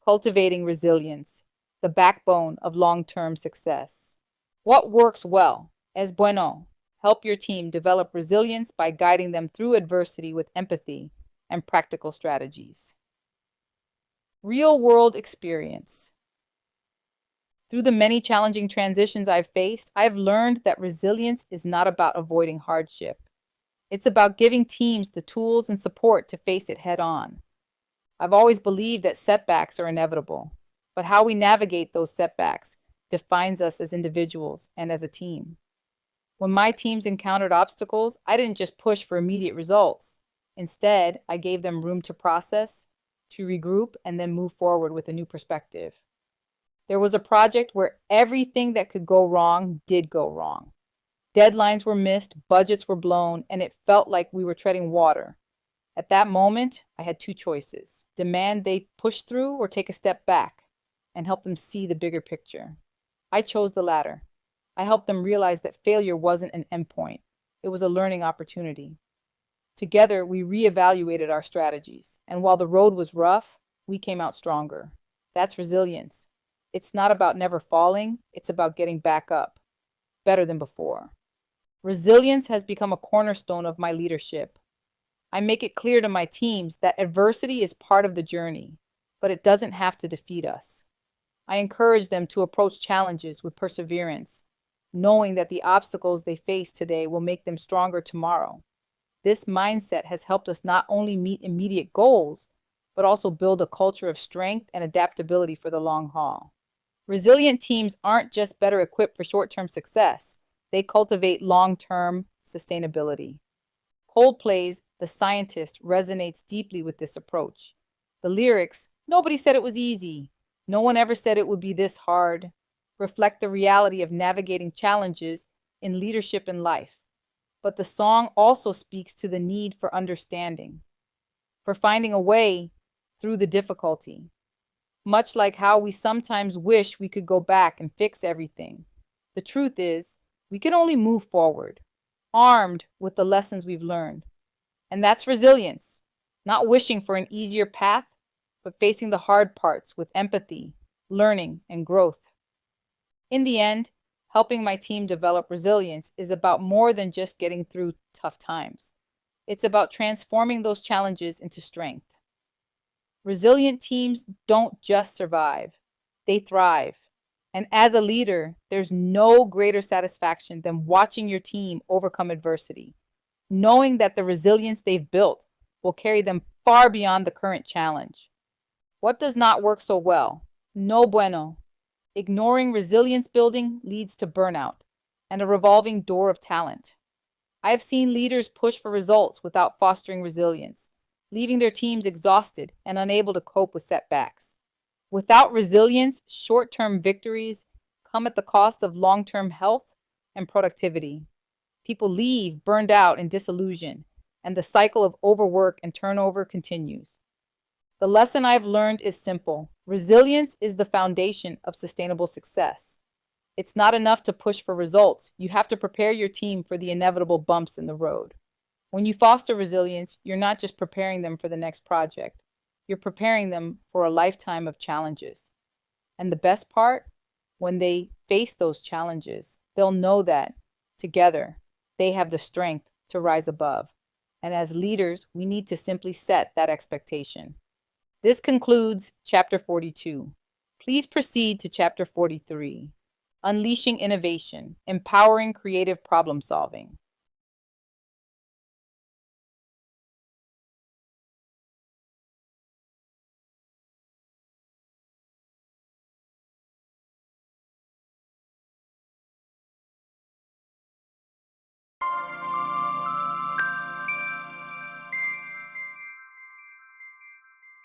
Cultivating resilience, the backbone of long-term success. What works well? Es bueno. Help your team develop resilience by guiding them through adversity with empathy and practical strategies. Real-world experience. Through the many challenging transitions I've faced, I've learned that resilience is not about avoiding hardship. It's about giving teams the tools and support to face it head-on. I've always believed that setbacks are inevitable, but how we navigate those setbacks defines us as individuals and as a team. When my teams encountered obstacles, I didn't just push for immediate results. Instead, I gave them room to process, to regroup, and then move forward with a new perspective. There was a project where everything that could go wrong did go wrong. Deadlines were missed, budgets were blown, and it felt like we were treading water. At that moment, I had two choices: demand they push through or take a step back and help them see the bigger picture. I chose the latter. I helped them realize that failure wasn't an endpoint. It was a learning opportunity. Together, we reevaluated our strategies, and while the road was rough, we came out stronger. That's resilience. It's not about never falling, it's about getting back up, better than before. Resilience has become a cornerstone of my leadership. I make it clear to my teams that adversity is part of the journey, but it doesn't have to defeat us. I encourage them to approach challenges with perseverance, knowing that the obstacles they face today will make them stronger tomorrow. This mindset has helped us not only meet immediate goals, but also build a culture of strength and adaptability for the long haul. Resilient teams aren't just better equipped for short-term success, they cultivate long-term sustainability. Coldplay's The Scientist resonates deeply with this approach. The lyrics, "Nobody said it was easy. No one ever said it would be this hard," reflect the reality of navigating challenges in leadership and life. But the song also speaks to the need for understanding, for finding a way through the difficulty. Much like how we sometimes wish we could go back and fix everything, the truth is, we can only move forward, armed with the lessons we've learned. And that's resilience, not wishing for an easier path, but facing the hard parts with empathy, learning, and growth. In the end, helping my team develop resilience is about more than just getting through tough times. It's about transforming those challenges into strength. Resilient teams don't just survive, they thrive. And as a leader, there's no greater satisfaction than watching your team overcome adversity, knowing that the resilience they've built will carry them far beyond the current challenge. What does not work so well? No bueno. Ignoring resilience building leads to burnout and a revolving door of talent. I've seen leaders push for results without fostering resilience, leaving their teams exhausted and unable to cope with setbacks. Without resilience, short-term victories come at the cost of long-term health and productivity. People leave burned out and disillusioned, and the cycle of overwork and turnover continues. The lesson I've learned is simple. Resilience is the foundation of sustainable success. It's not enough to push for results. You have to prepare your team for the inevitable bumps in the road. When you foster resilience, you're not just preparing them for the next project. You're preparing them for a lifetime of challenges. And the best part, when they face those challenges, they'll know that, together, they have the strength to rise above. And as leaders, we need to simply set that expectation. This concludes Chapter 42. Please proceed to Chapter 43, Unleashing Innovation, Empowering Creative Problem Solving.